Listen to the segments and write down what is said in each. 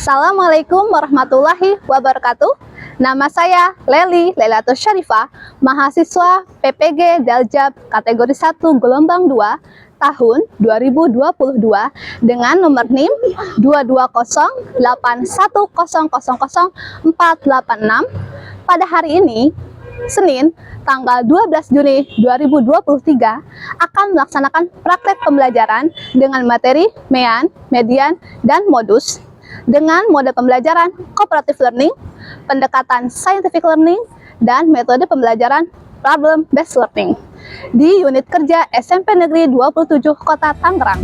Assalamualaikum warahmatullahi wabarakatuh. Nama saya Lailatul Syarifah, mahasiswa PPG Daljab kategori 1 gelombang 2 tahun 2022 dengan nomor NIM 22081000486. Pada hari ini, Senin, tanggal 12 Juni 2023 akan melaksanakan praktek pembelajaran dengan materi MEAN, median, dan modus dengan mode pembelajaran cooperative learning, pendekatan scientific learning, dan metode pembelajaran problem based learning di unit kerja SMP Negeri 27 Kota Tangerang.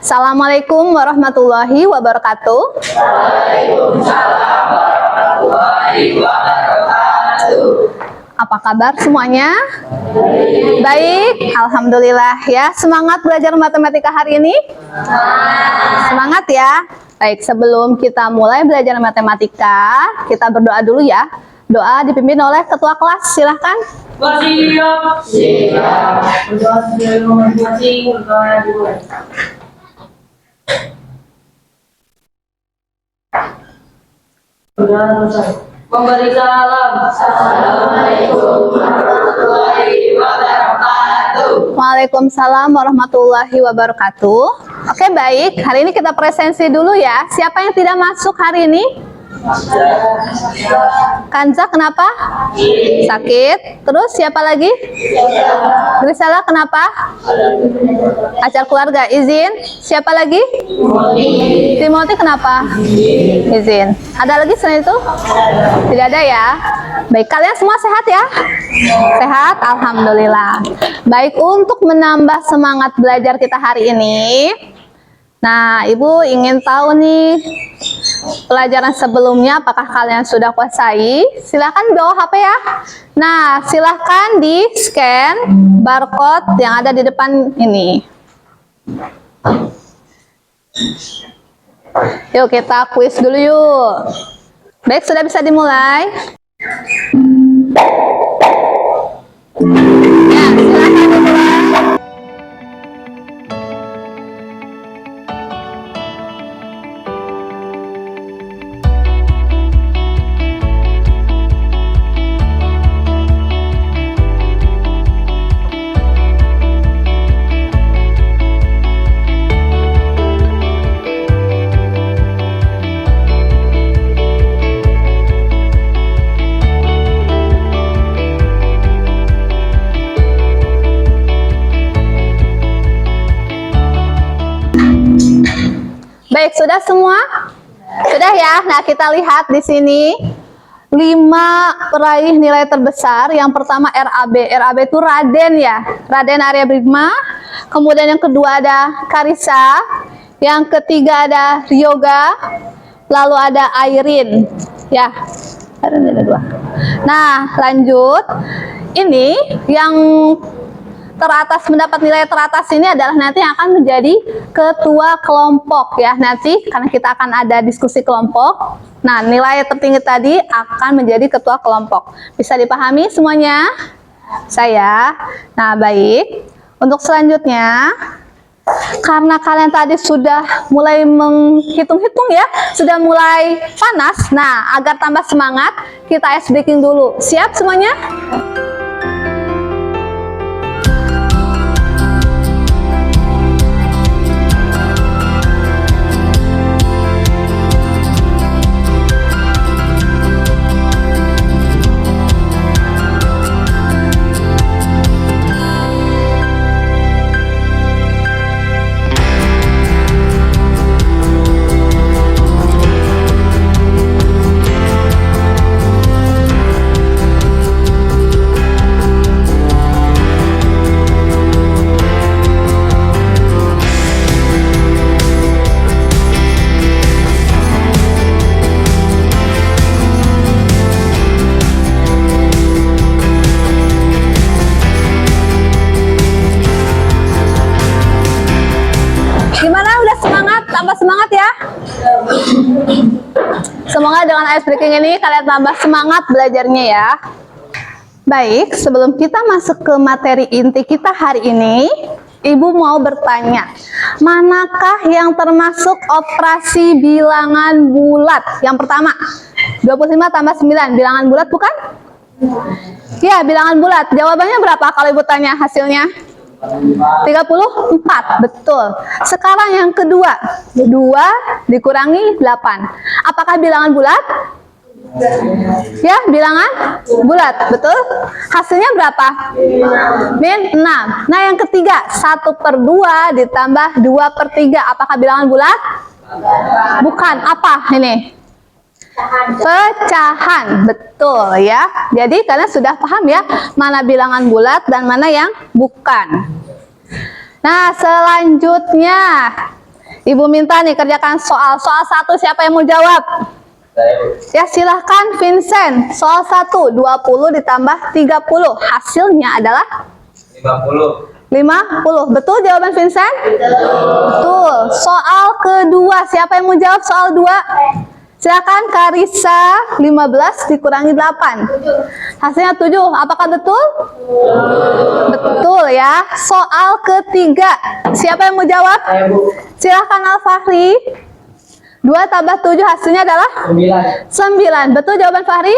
Assalamualaikum warahmatullahi wabarakatuh. Waalaikumsalam warahmatullahi wabarakatuh. Apa kabar semuanya? Baik, alhamdulillah ya. Semangat belajar matematika hari ini? Semangat ya. Baik, sebelum kita mulai belajar matematika, kita berdoa dulu ya. Doa dipimpin oleh ketua kelas, silahkan. Siap. Memberi salam. Assalamualaikum warahmatullahi wabarakatuh. Waalaikumsalam warahmatullahi wabarakatuh. Oke, baik. Hari ini kita presensi dulu ya. Siapa yang tidak masuk hari ini? Kanza kenapa? Sakit. Terus siapa lagi? Grisela kenapa? Acara keluarga izin. Siapa lagi? Timothy kenapa? Izin. Ada lagi selain itu? Tidak ada ya. Baik, kalian semua sehat ya? Sehat, alhamdulillah. Baik, untuk menambah semangat belajar kita hari ini, nah, Ibu ingin tahu nih pelajaran sebelumnya apakah kalian sudah kuasai? Silakan bawa HP ya. Nah, silakan di scan barcode yang ada di depan ini. Yuk kita kuis dulu yuk. Baik, sudah bisa dimulai. Ya, silakan dimulai. Baik, sudah semua? Sudah ya. Nah, kita lihat di sini 5 peraih nilai terbesar. Yang pertama RAB. RAB itu Raden ya. Raden Arya Brigma. Kemudian yang kedua ada Karissa. Yang ketiga ada Ryoga. Lalu ada Airin. Ya. Ada 2. Nah, lanjut. Ini yang teratas, mendapat nilai teratas ini adalah nanti akan menjadi ketua kelompok ya, nanti karena kita akan ada diskusi kelompok. Nah, nilai tertinggi tadi akan menjadi ketua kelompok. Bisa dipahami semuanya? Saya. Nah, baik. Untuk selanjutnya, karena kalian tadi sudah mulai menghitung-hitung ya, sudah mulai panas. Nah, agar tambah semangat, kita ice breaking dulu. Siap semuanya? Semoga dengan ice breaking ini kalian tambah semangat belajarnya ya. Baik, sebelum kita masuk ke materi inti kita hari ini, Ibu mau bertanya, manakah yang termasuk operasi bilangan bulat? Yang pertama, 25 tambah 9, bilangan bulat bukan? Ya, bilangan bulat. Jawabannya berapa kalau Ibu tanya hasilnya? 34, betul. Sekarang yang kedua, 2 dikurangi 8. Apakah bilangan bulat? Ya, bilangan bulat, betul. Hasilnya berapa? Min 6. Nah, yang ketiga, 1/2 ditambah 2/3. Apakah bilangan bulat? Bukan. Apa ini? Pecahan, betul ya. Jadi kalian sudah paham ya, mana bilangan bulat dan mana yang bukan. Nah, selanjutnya Ibu minta nih kerjakan soal 1. Siapa yang mau jawab? Ya, silahkan Vincent. Soal 1, 20 ditambah 30. Hasilnya adalah 50. Betul jawaban Vincent? Betul. Soal kedua, siapa yang mau jawab soal 2? Silakan Karissa. 15 dikurangi 8. Hasilnya 7. Apakah betul? Betul ya. Soal ketiga, siapa yang mau jawab? Silakan Al-Fahri. 2 tambah 7 hasilnya adalah 9. Betul jawaban Fahri?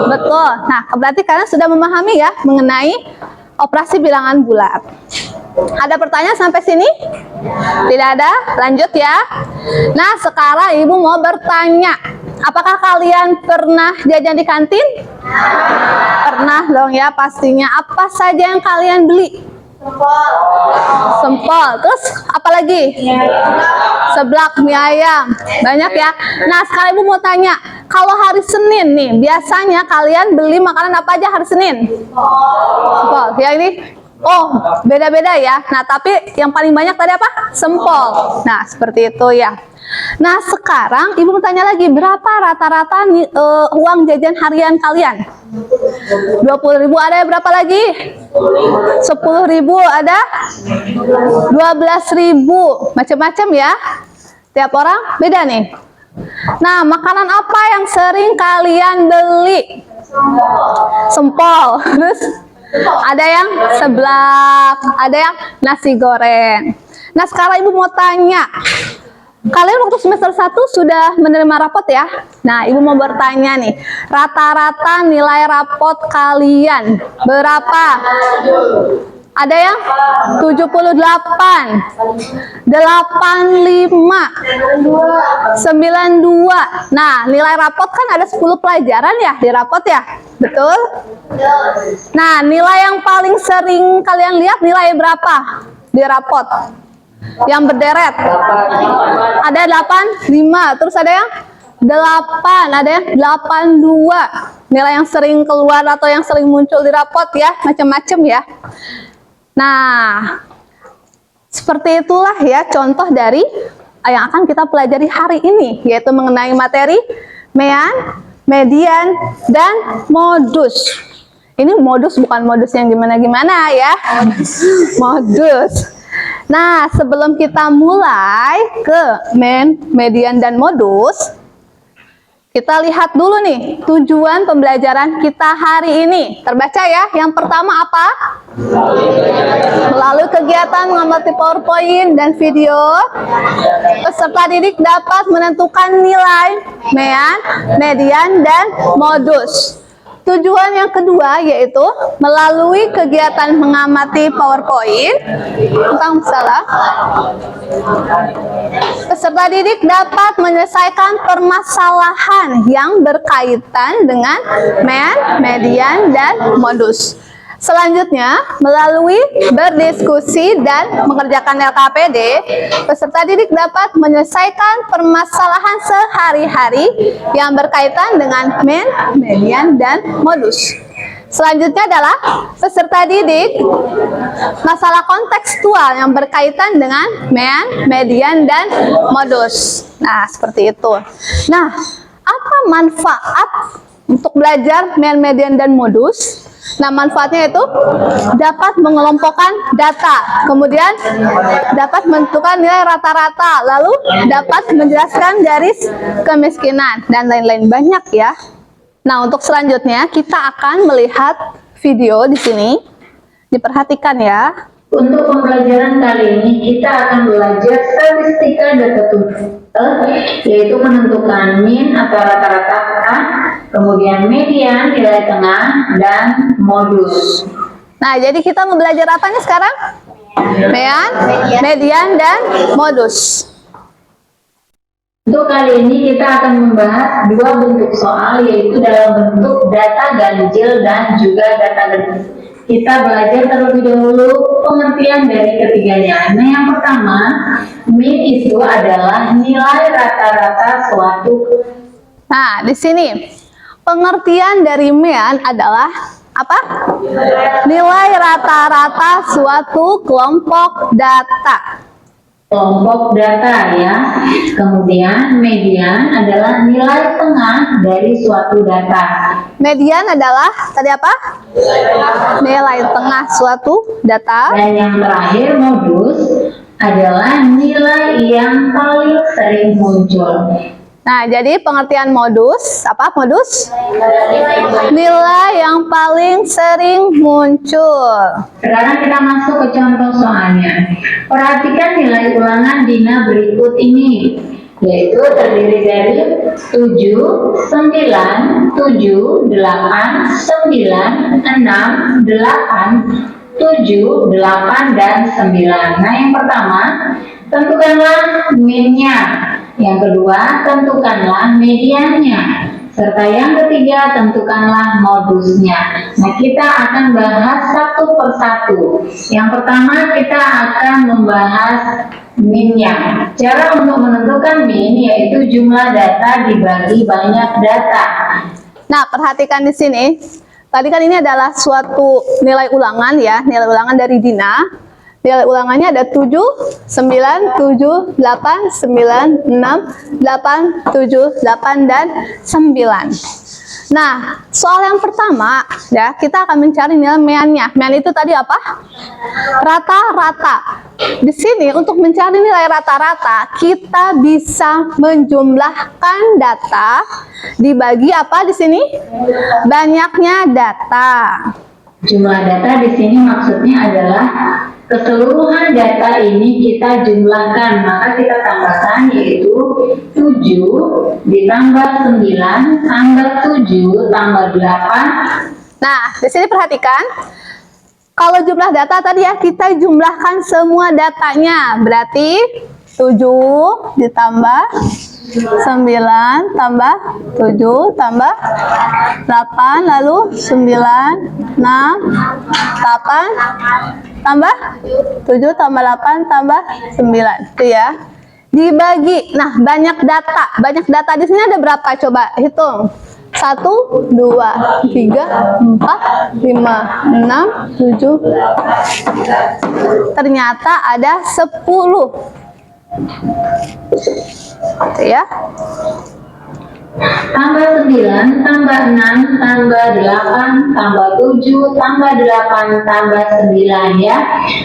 Betul. Nah, berarti kalian sudah memahami ya mengenai operasi bilangan bulat. Ada pertanyaan sampai sini? Tidak ada? Lanjut ya. Nah, sekarang Ibu mau bertanya, apakah kalian pernah jajan di kantin? Pernah dong ya pastinya. Apa saja yang kalian beli? Sempol. Terus apa lagi? Seblak, mie ayam. Banyak ya. Nah, sekarang Ibu mau tanya, kalau hari Senin nih, biasanya kalian beli makanan apa aja hari Senin? Sempol. Ya ini. Oh, beda-beda ya. Nah, tapi yang paling banyak tadi apa? Sempol. Nah, seperti itu ya. Nah, sekarang Ibu mau tanya lagi, berapa rata-rata uang jajan harian kalian? 20.000 ada berapa lagi? 10.000 ada? 12.000. Macam-macam ya. Tiap orang beda nih. Nah, makanan apa yang sering kalian beli? Sempol. Terus ada yang seblak, ada yang nasi goreng. Nah, sekarang Ibu mau tanya, kalian waktu semester 1 sudah menerima rapot ya? Nah, Ibu mau bertanya nih, rata-rata nilai rapot kalian berapa? Ada yang 78, 85, 92. Nah, nilai rapot kan ada 10 pelajaran ya di rapot ya? Betul? Nah, nilai yang paling sering kalian lihat nilai berapa di rapot? Yang berderet. Ada 85, terus ada yang 8, ada yang 82. Nilai yang sering keluar atau yang sering muncul di rapot ya, macam-macam ya. Nah, seperti itulah ya contoh dari yang akan kita pelajari hari ini, yaitu mengenai materi mean, median, dan modus. Ini modus bukan modus yang gimana-gimana ya. Modus. Nah, sebelum kita mulai ke mean, median, dan modus, kita lihat dulu nih tujuan pembelajaran kita hari ini. Terbaca ya. Yang pertama apa? Melalui kegiatan mengamati PowerPoint dan video, peserta didik dapat menentukan nilai mean, median, dan modus. Tujuan yang kedua yaitu melalui kegiatan mengamati PowerPoint tentang masalah, peserta didik dapat menyelesaikan permasalahan yang berkaitan dengan mean, median, dan modus. Selanjutnya, melalui berdiskusi dan mengerjakan LKPD, peserta didik dapat menyelesaikan permasalahan sehari-hari yang berkaitan dengan mean, median, dan modus. Selanjutnya adalah peserta didik masalah kontekstual yang berkaitan dengan mean, median, dan modus. Nah, seperti itu. Nah, apa manfaat untuk belajar mean, median, dan modus? Nah, manfaatnya itu dapat mengelompokkan data, kemudian dapat menentukan nilai rata-rata, lalu dapat menjelaskan garis kemiskinan, dan lain-lain banyak ya. Nah, untuk selanjutnya kita akan melihat video di sini. Diperhatikan ya. Untuk pembelajaran kali ini kita akan belajar statistika data tunggal, yaitu menentukan mean atau rata-rata, kemudian median, nilai tengah, dan modus. Nah, jadi kita mau belajar apa nih sekarang? Median dan modus. Untuk kali ini kita akan membahas dua bentuk soal, yaitu dalam bentuk data ganjil dan juga data genap. Kita belajar terlebih dahulu pengertian dari ketiganya. Nah, yang pertama, mean itu adalah nilai rata-rata suatu. Nah, di sini pengertian dari mean adalah apa? Nilai rata-rata suatu kelompok data. Kelompok data ya. Kemudian median adalah nilai tengah dari suatu data. Median adalah tadi apa? Nilai tengah suatu data. Dan yang terakhir modus adalah nilai yang paling sering muncul. Nah, jadi pengertian modus, apa modus? Nilai yang paling sering muncul. Sekarang kita masuk ke contoh soalnya. Perhatikan nilai ulangan Dina berikut ini, yaitu terdiri dari 7, 9, 7, 8, 9, 6, 8, 7, 8, dan 9. Nah, yang pertama, tentukanlah mean-nya. Yang kedua, tentukanlah mediannya. Serta yang ketiga, tentukanlah modusnya. Nah, kita akan bahas satu persatu. Yang pertama, kita akan membahas mean-nya. Cara untuk menentukan mean yaitu jumlah data dibagi banyak data. Nah, perhatikan di sini. Tadi kan ini adalah suatu nilai ulangan ya, nilai ulangan dari Dina. Nilai ulangannya ada 7, 9, 7, 8, 9, 6, 8, 7, 8, dan 9. Nah, soal yang pertama ya, kita akan mencari nilai mean-nya. Mean itu tadi apa? Rata-rata. Di sini untuk mencari nilai rata-rata, kita bisa menjumlahkan data dibagi apa di sini? Banyaknya data. Jumlah data di sini maksudnya adalah keseluruhan data ini kita jumlahkan, maka kita tambahkan yaitu 7 ditambah 9 tambah 7 tambah 8. Nah, di sini perhatikan. Kalau jumlah data tadi ya, kita jumlahkan semua datanya. Berarti 7 ditambah 9 tambah 7 tambah 8, lalu 9, 6, 8 tambah 7 tambah 8 tambah 9. Itu ya. Dibagi. Nah, banyak data. Banyak data di sini ada berapa? Coba hitung. 1, 2, 3, 4, 5, 6, 7. Ternyata ada 10. Itu ya. Tambah 9, tambah 6, tambah 8, tambah 7, tambah 8, tambah 9 ya.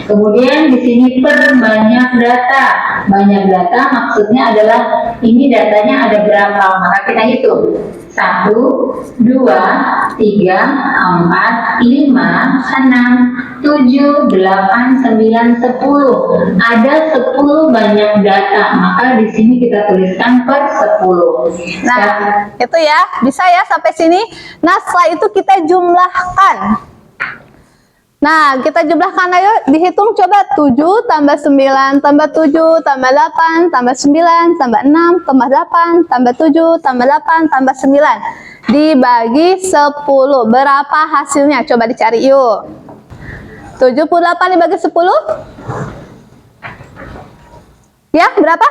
Kemudian di sini perbanyak data. Banyak data maksudnya adalah ini datanya ada berapa, maka kita hitung. 1, 2, 3, 4, 5, 6, 7, 8, 9, 10. Ada 10 banyak data, maka di sini kita tuliskan per 10. Nah, itu ya, bisa ya sampai sini. Nah, setelah itu kita jumlahkan. Nah, kita jumlahkan, ayo dihitung coba. 7 tambah 9 tambah 7 tambah 8 tambah 9 tambah 6 tambah 8 tambah 7 tambah 8 tambah 9 dibagi 10. Berapa hasilnya? Coba dicari yuk. 78 dibagi 10? Ya, berapa?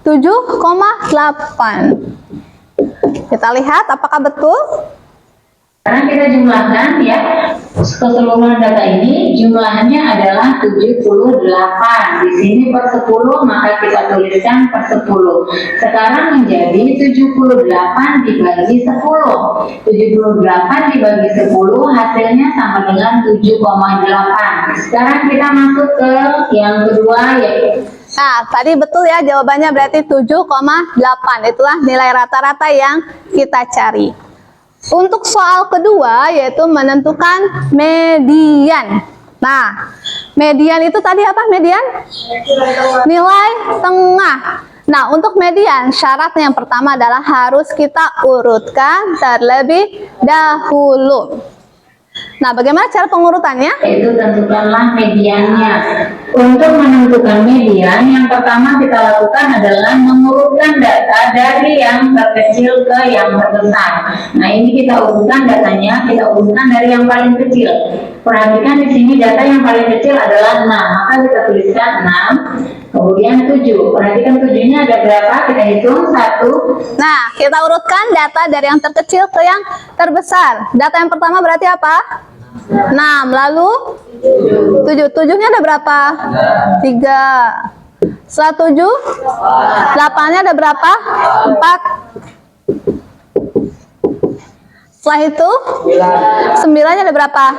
7,8. Kita lihat apakah betul. Sekarang kita jumlahkan ya, keseluruhan data ini jumlahnya adalah 78. Di sini per 10, maka kita tuliskan per 10. Sekarang menjadi 78 dibagi 10. 78 dibagi 10 hasilnya sama dengan 7,8. Sekarang kita masuk ke yang kedua yaitu. Nah, tadi betul ya jawabannya berarti 7,8. Itulah nilai rata-rata yang kita cari. Untuk soal kedua yaitu menentukan median. Nah, median itu tadi apa median? Nilai tengah. Nah, untuk median syaratnya yang pertama adalah harus kita urutkan terlebih dahulu. Nah, bagaimana cara pengurutannya? Yaitu tentukanlah mediannya. Untuk menentukan median, yang pertama kita lakukan adalah mengurutkan data dari yang terkecil ke yang terbesar. Nah, ini kita urutkan datanya, kita urutkan dari yang paling kecil. Perhatikan di sini data yang paling kecil adalah 6, maka kita tuliskan 6, kemudian 7. Perhatikan 7-nya ada berapa? Kita hitung 1. Nah, kita urutkan data dari yang terkecil ke yang terbesar. Data yang pertama berarti apa? 6, lalu 7. 7-nya ada berapa? 3. Setelah 7, 8-nya ada berapa? 4. Setelah itu, 9-nya ada berapa?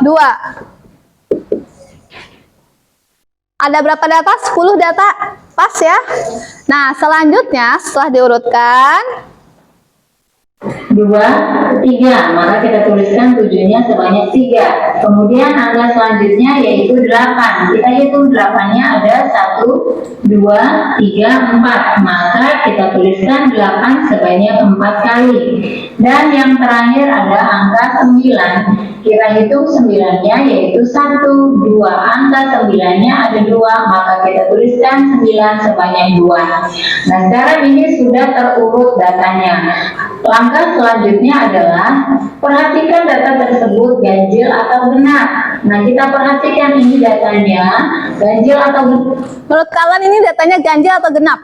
2. Ada berapa data? 10 data. Pas ya? Nah, selanjutnya setelah diurutkan 2, 3, maka kita tuliskan 7-nya sebanyak 3. Kemudian angka selanjutnya yaitu 8. Kita hitung 8-nya ada 1, 2, 3, 4. Maka kita tuliskan 8 sebanyak 4 kali. Dan yang terakhir ada angka 9. Kita hitung 9-nya yaitu 1, 2. Angka 9-nya ada 2, maka kita tuliskan 9 sebanyak 2. Nah, sekarang ini sudah terurut datanya. Langkah selanjutnya adalah perhatikan data tersebut ganjil atau genap. Nah, kita perhatikan ini datanya ganjil atau genap. menurut kalian ini datanya ganjil atau genap?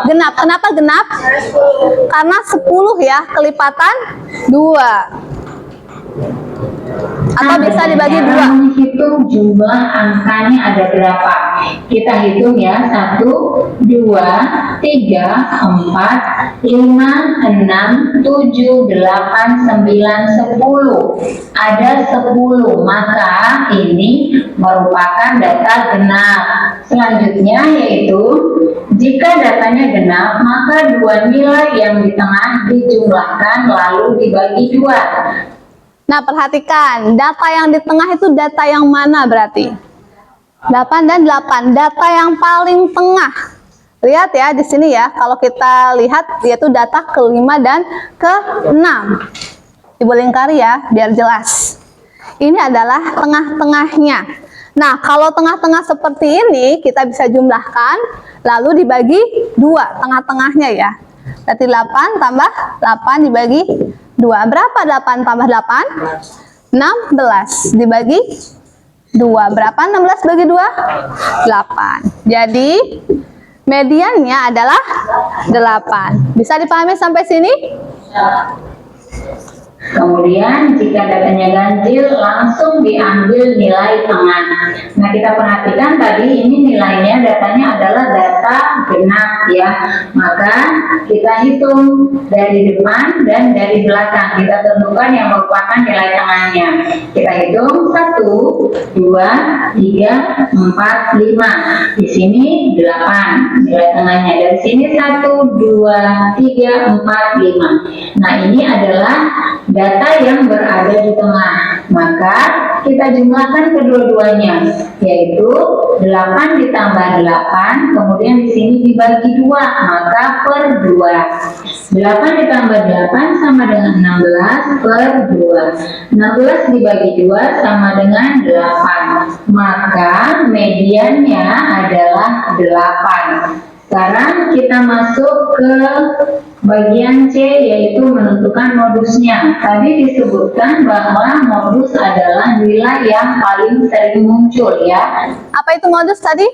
Genap. Kenapa genap? Karena 10 ya, kelipatan 2. Atau bisa dibagi 2. Menghitung jumlah angkanya ada berapa. Kita hitung ya, 1, 2, 3, 4, 5, 6, 7, 8, 9, 10. Ada 10, maka ini merupakan data genap. Selanjutnya yaitu jika datanya genap, maka dua nilai yang di tengah dijumlahkan lalu dibagi 2. Nah, perhatikan, data yang di tengah itu data yang mana berarti? 8 dan 8, data yang paling tengah. Lihat ya di sini ya, kalau kita lihat yaitu data ke-5 dan ke-6. Ibu lingkari ya, biar jelas. Ini adalah tengah-tengahnya. Nah, kalau tengah-tengah seperti ini, kita bisa jumlahkan, lalu dibagi 2, tengah-tengahnya ya. Berarti 8 tambah 8 dibagi 2. Berapa 8 tambah 8? 16 dibagi 2. Berapa 16 bagi 2? 8. Jadi mediannya adalah 8. Bisa dipahami sampai sini? Kemudian jika datanya ganjil langsung diambil nilai tengah. Nah, kita perhatikan tadi ini nilainya datanya adalah data genap ya. Maka kita hitung dari depan dan dari belakang. Kita tentukan yang merupakan nilai tengahnya. Kita hitung 1, 2, 3, 4, 5. Di sini 8 nilai tengahnya. Dari sini 1, 2, 3, 4, 5. Nah, ini adalah data yang berada di tengah. Maka kita jumlahkan kedua-duanya, yaitu 8 ditambah 8, kemudian di sini dibagi 2, maka per 2. 8 ditambah 8 sama dengan 16 per 2. 16 dibagi 2 sama dengan 8. Maka mediannya adalah 8. Sekarang kita masuk ke bagian C, yaitu menentukan modusnya. Tadi disebutkan bahwa modus adalah nilai yang paling sering muncul ya. Apa itu modus tadi?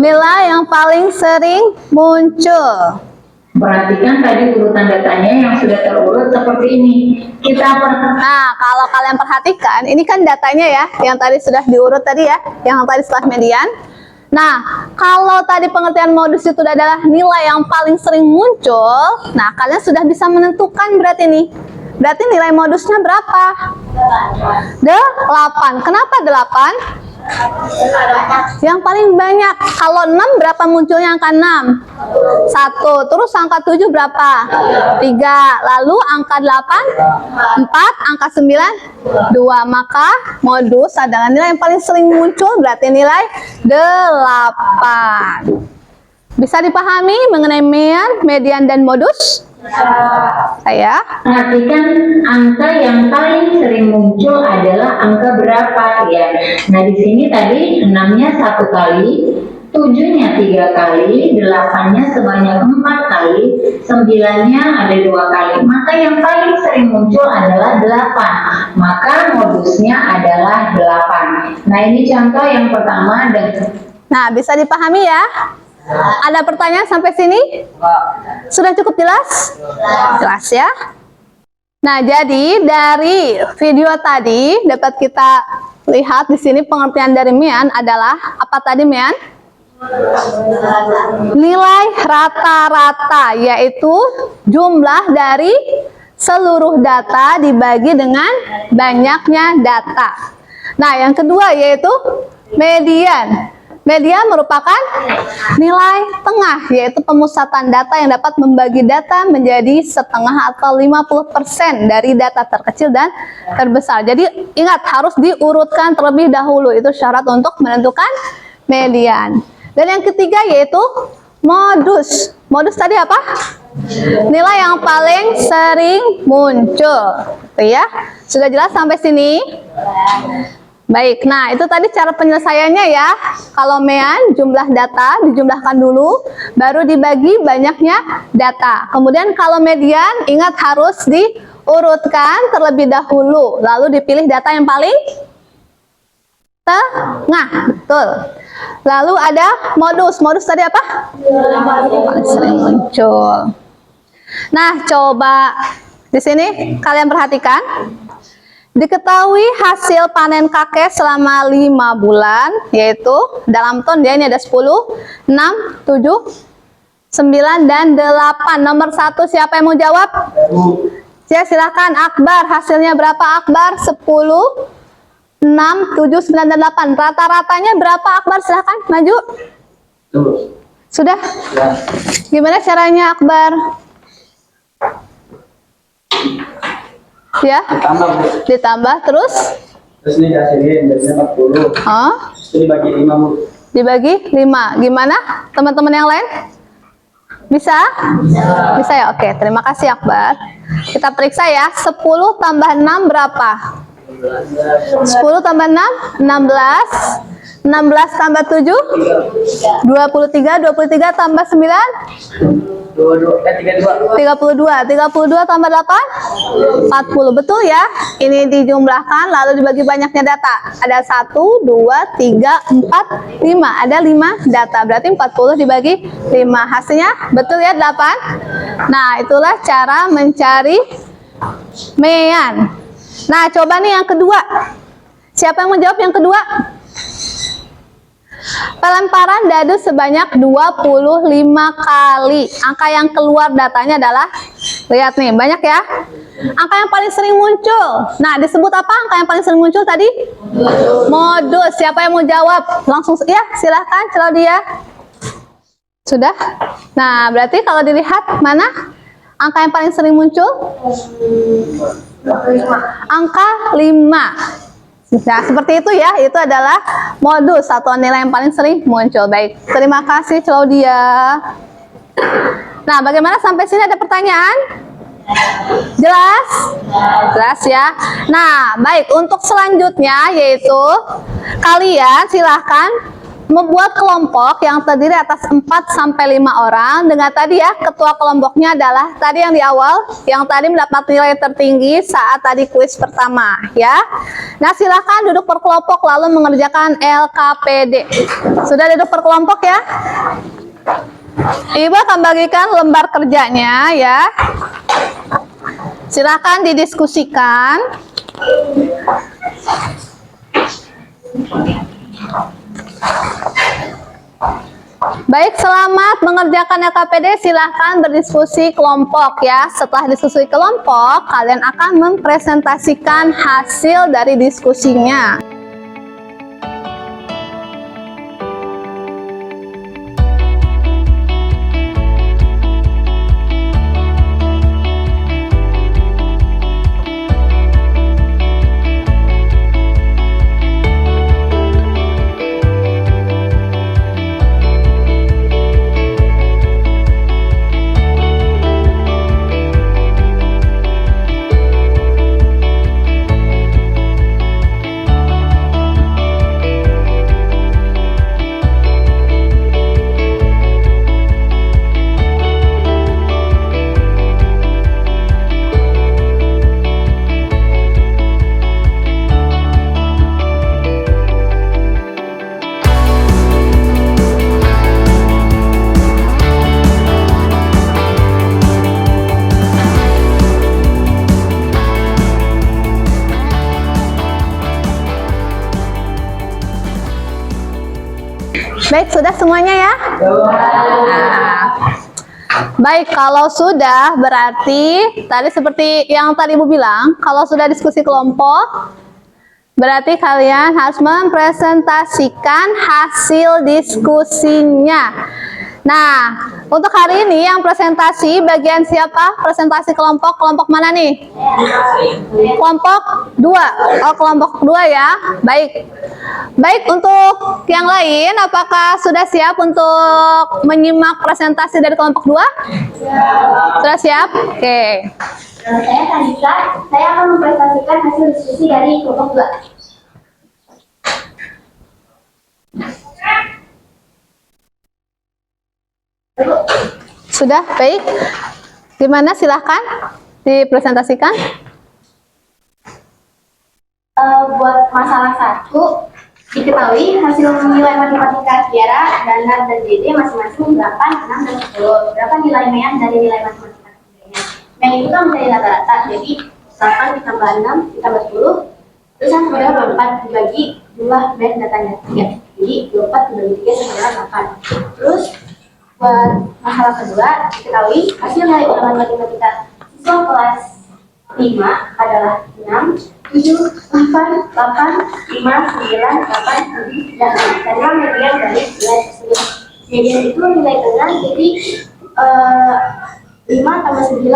Nilai yang paling sering muncul. Perhatikan tadi urutan datanya yang sudah terurut seperti ini. Nah, kalau kalian perhatikan, ini kan datanya ya, yang tadi sudah diurut tadi ya, yang tadi setelah median. Nah, kalau tadi pengertian modus itu adalah nilai yang paling sering muncul, nah kalian sudah bisa menentukan berarti nih. Berarti nilai modusnya berapa? 8. Kenapa 8? Yang paling banyak. Kalau 6 berapa munculnya angka 6? 1. Terus angka 7 berapa? 3. Lalu angka 8? 4. Angka 9? 2. Maka modus adalah nilai yang paling sering muncul, berarti nilai 8. Bisa dipahami mengenai median dan modus? Saya Perhatikan angka yang paling sering muncul adalah angka berapa ya. Nah di sini tadi 6-nya 1 kali, 7-nya 3 kali, 8-nya sebanyak 4 kali, 9-nya ada 2 kali. Maka yang paling sering muncul adalah 8. Maka modusnya adalah 8. Nah ini contoh yang pertama. Nah, bisa dipahami ya? Ada pertanyaan sampai sini? Sudah cukup jelas? Jelas ya? Nah, jadi dari video tadi dapat kita lihat di sini pengertian dari median adalah apa tadi median? Nilai rata-rata, yaitu jumlah dari seluruh data dibagi dengan banyaknya data. Nah, yang kedua yaitu median. Median merupakan nilai tengah, yaitu pemusatan data yang dapat membagi data menjadi setengah atau 50% dari data terkecil dan terbesar. Jadi ingat, harus diurutkan terlebih dahulu, itu syarat untuk menentukan median. Dan yang ketiga yaitu modus. Modus tadi apa? Nilai yang paling sering muncul. Gitu ya. Sudah jelas sampai sini? Baik, nah itu tadi cara penyelesaiannya ya. Kalau median, jumlah data dijumlahkan dulu, baru dibagi banyaknya data. Kemudian kalau median, ingat harus diurutkan terlebih dahulu, lalu dipilih data yang paling tengah, betul. Lalu ada modus. Modus tadi apa? Paling sering muncul. Nah, coba di sini kalian perhatikan. Diketahui hasil panen kakek selama 5 bulan, yaitu dalam ton dia ini ada 10, 6, 7, 9, dan 8. Nomor 1 siapa yang mau jawab? Ya, silakan Akbar. Hasilnya berapa Akbar? 10, 6, 7, 9, dan 8. Rata-ratanya berapa Akbar? Silakan maju. Sudah? Gimana caranya Akbar? Ya, ditambah terus ini hasilnya jadinya 40. Terus dibagi 5, Bu. Dibagi 5. Gimana teman-teman yang lain? Bisa? Bisa ya? Oke, terima kasih Akbar. Kita periksa ya. 10 tambah 6 berapa? 10 tambah 6, 16. 16 tambah 7, 23. 23 tambah 9, 32. 32 tambah 8, 40. Betul ya? Ini dijumlahkan lalu dibagi banyaknya data. Ada 1, 2, 3, 4, 5. Ada 5 data. Berarti 40 dibagi 5. Hasilnya betul ya 8. Nah, itulah cara mencari median. Nah, coba nih yang kedua. Siapa yang menjawab yang kedua? Pelemparan dadu sebanyak 25 kali. Angka yang keluar datanya adalah, lihat nih, banyak ya. Angka yang paling sering muncul. Nah, disebut apa angka yang paling sering muncul tadi? Modus. Siapa yang mau jawab? Langsung ya, silahkan Claudia. Sudah? Nah, berarti kalau dilihat mana angka yang paling sering muncul? Angka 5. Nah, seperti itu ya, itu adalah modus atau nilai yang paling sering muncul. Baik, terima kasih Claudia. Nah, bagaimana sampai sini, ada pertanyaan? Jelas? Jelas ya. Nah, baik, untuk selanjutnya yaitu kalian silahkan membuat kelompok yang terdiri atas 4 sampai 5 orang dengan tadi ya, ketua kelompoknya adalah tadi yang di awal, yang tadi mendapat nilai tertinggi saat tadi kuis pertama ya. Nah, silakan duduk per kelompok lalu mengerjakan LKPD. Sudah duduk per kelompok ya? Ibu akan bagikan lembar kerjanya ya. Silakan didiskusikan. Baik, selamat mengerjakan LKPD. Silahkan berdiskusi kelompok ya. Setelah diskusi kelompok, kalian akan mempresentasikan hasil dari diskusinya. Baik, sudah semuanya ya? Nah, baik, kalau sudah berarti tadi seperti yang tadi Ibu bilang, kalau sudah diskusi kelompok, berarti kalian harus mempresentasikan hasil diskusinya. Nah, untuk hari ini yang presentasi bagian siapa? Presentasi kelompok, kelompok mana nih? Kelompok 2. Oh, kelompok 2 ya. Baik. Baik, untuk yang lain, apakah sudah siap untuk menyimak presentasi dari kelompok 2? Sudah siap? Oke. Saya Kanisa, saya akan mempresentasikan hasil diskusi dari kelompok 2. Sudah, baik. Gimana, silahkan dipresentasikan. Buat masalah 1, diketahui hasil nilai matematika Tiara, Dana, dan Dede masing-masing 8, 6, dan 10. Berapa nilai Mean dari nilai matematika ketiganya? Mean itu kan menjadi rata-rata, jadi 8 ditambah 6 ditambah 10, terus yang sebenarnya 24 dibagi jumlah Mean datanya 3. Jadi 24 dibagi 3 sebenarnya 8. Terus buat masalah kedua, diketahui hasil nilai ulangan matematika siswa kelas 5 adalah 6, 7, 8, 8, 5, 9, 8, 7, dan 6. Carilah median dari nilai tersebut. Median itu nilai tengah, jadi 5 tambah 9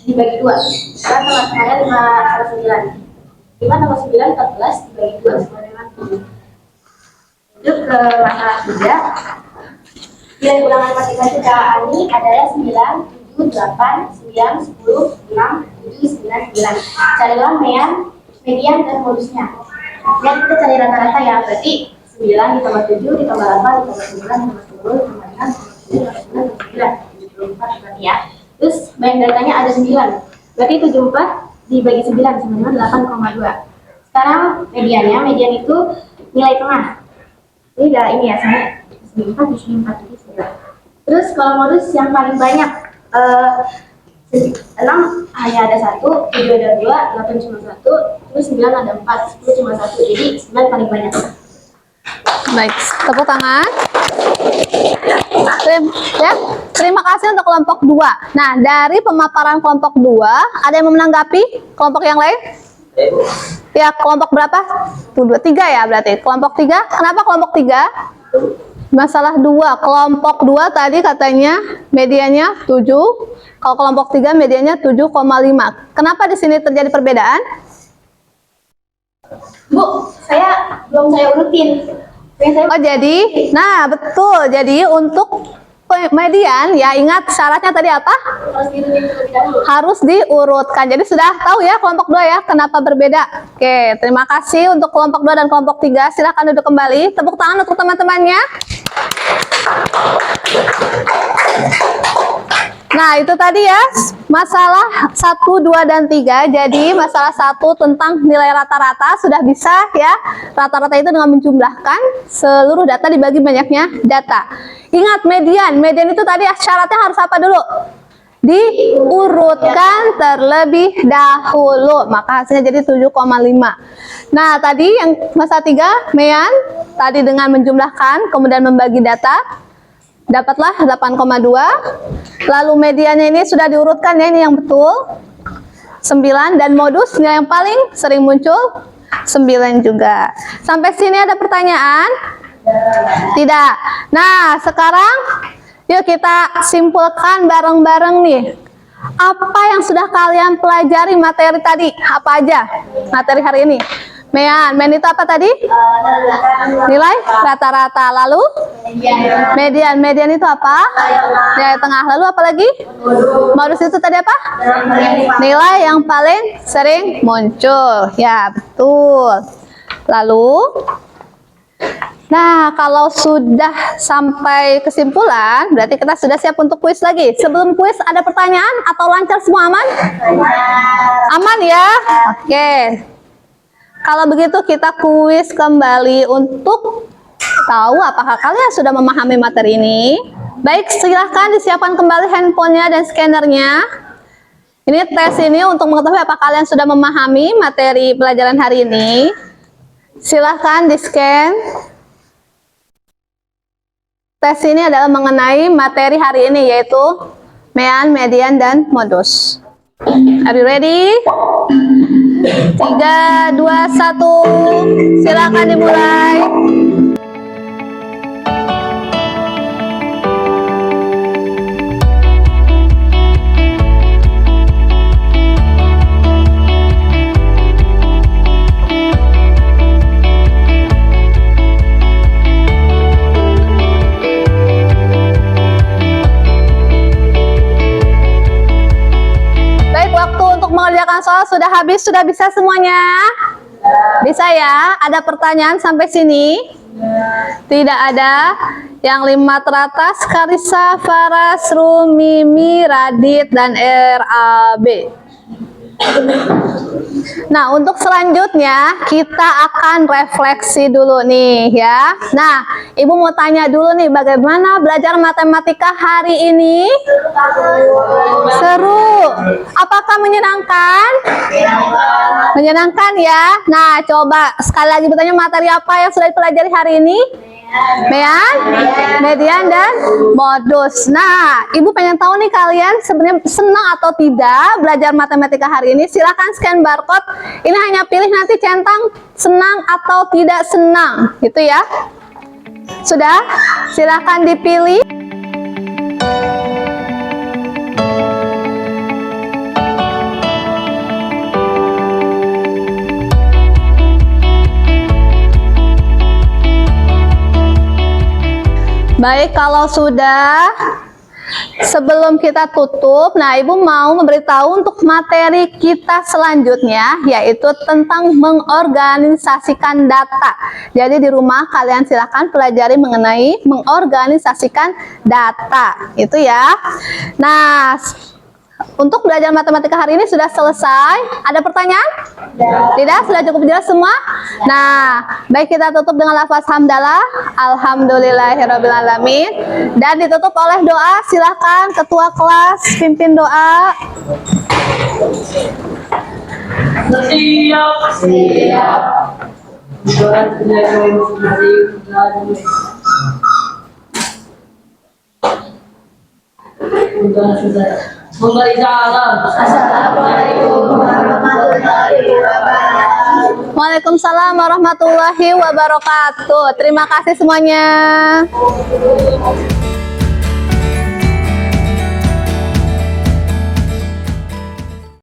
dibagi 2. Karena tengah-tengahnya 5 tambah 9. 5 tambah 9, 14 dibagi 2, sama dengan 7. Lanjut ke masalah 3. Nilai ulangan matematika Ani adalah 9, 7, 8, 9, 10, 6, 7, 9, 9. Carilah median dan modusnya. Dan kita cari rata-rata ya, berarti 9 ditambah 7 ditambah 8 ditambah 9 ditambah 10 ditambah 6 ditambah 9 ditambah 9, 74 berarti ya. Terus banyak datanya ada 9, berarti 74 dibagi 9 sama dengan 8,2. Sekarang median itu nilai tengah. Ini udah ini ya, saya 4 di sini 4 di sini. Terus kalau modus yang paling banyak 6 hanya ada 1, 7 ada 2, 8 cuma 1, terus 9 ada 4, 10 cuma 1, jadi 9 paling banyak. Baik, tepuk tangan. Terima kasih untuk kelompok 2. Nah, dari pemaparan kelompok 2, ada yang mau menanggapi kelompok yang lain? Ya, kelompok berapa? 3 ya berarti. Kelompok 3, kenapa kelompok 3? Masalah 2, kelompok 2 tadi katanya mediannya 7, kalau kelompok 3 mediannya 7,5. Kenapa di sini terjadi perbedaan? Bu, belum saya urutin. Oh jadi, nah betul. Jadi untuk median ya ingat syaratnya tadi apa? Harus diurutin terlebih dahulu. Harus diurutkan. Jadi sudah tahu ya kelompok 2 ya kenapa berbeda. Oke, terima kasih untuk kelompok 2 dan kelompok 3. Silahkan duduk kembali. Tepuk tangan untuk teman-temannya. Nah, itu tadi ya masalah 1, 2, dan 3. Jadi masalah 1 tentang nilai rata-rata sudah bisa ya. Rata-rata itu dengan menjumlahkan seluruh data dibagi banyaknya data. Ingat median. Median itu tadi syaratnya harus apa dulu? Diurutkan terlebih dahulu. Maka hasilnya jadi 7,5. Nah, tadi yang masalah 3, Mean, tadi dengan menjumlahkan kemudian membagi data. Dapatlah 8,2. Lalu mediannya ini sudah diurutkan ya, ini yang betul 9, dan modusnya yang paling sering muncul 9 juga. Sampai sini ada pertanyaan? Tidak. Nah, sekarang yuk kita simpulkan bareng-bareng nih. Apa yang sudah kalian pelajari materi tadi? Apa aja materi hari ini? Mean itu apa tadi? Nilai rata-rata. Lalu median itu apa? Nilai tengah. Lalu apa lagi? Modus itu tadi apa? Nilai yang paling sering muncul. Ya, betul. Lalu nah, kalau sudah sampai kesimpulan, berarti kita sudah siap untuk kuis lagi. Sebelum kuis ada pertanyaan atau lancar semua, aman? Aman ya? Oke. Kalau begitu kita kuis kembali untuk tahu apakah kalian sudah memahami materi ini. Baik, silahkan disiapkan kembali handphonenya dan scannernya. Ini tes ini untuk mengetahui apakah kalian sudah memahami materi pelajaran hari ini. Silahkan di-scan. Tes ini adalah mengenai materi hari ini, yaitu Mean, median, dan modus. Are you ready? 3, 2, 1. Silakan dimulai. Mengerjakan soal sudah habis, sudah bisa semuanya? Bisa ya? Ada pertanyaan sampai sini? Tidak ada. Yang 5 teratas, Karissa, Faras, Mimi, Radit, dan RAB. Nah, untuk selanjutnya kita akan refleksi dulu nih ya. Nah, Ibu mau tanya dulu nih, bagaimana belajar matematika hari ini? Seru. Apakah menyenangkan? Menyenangkan ya. Nah, coba sekali lagi bertanya, materi apa yang sudah dipelajari hari ini? Mean, median, dan modus. Nah, Ibu pengen tahu nih kalian sebenarnya senang atau tidak belajar matematika hari ini. Silahkan scan barcode. Ini hanya pilih nanti centang senang atau tidak senang, gitu ya. Sudah? Silahkan dipilih. Baik, kalau sudah, sebelum kita tutup, nah Ibu mau memberitahu untuk materi kita selanjutnya, yaitu tentang mengorganisasikan data. Jadi di rumah kalian silakan pelajari mengenai mengorganisasikan data, itu ya. Nah, untuk belajar matematika hari ini sudah selesai. Ada pertanyaan? Tidak? Sudah cukup jelas semua? Nah, baik, kita tutup dengan lafaz hamdalah. Alhamdulillahirrabbilalamin. Dan ditutup oleh doa. Silakan ketua kelas pimpin doa. Siap. Siap. Memberi salam. Assalamualaikum warahmatullahi wabarakatuh. Waalaikumsalam warahmatullahi wabarakatuh. Terima kasih semuanya.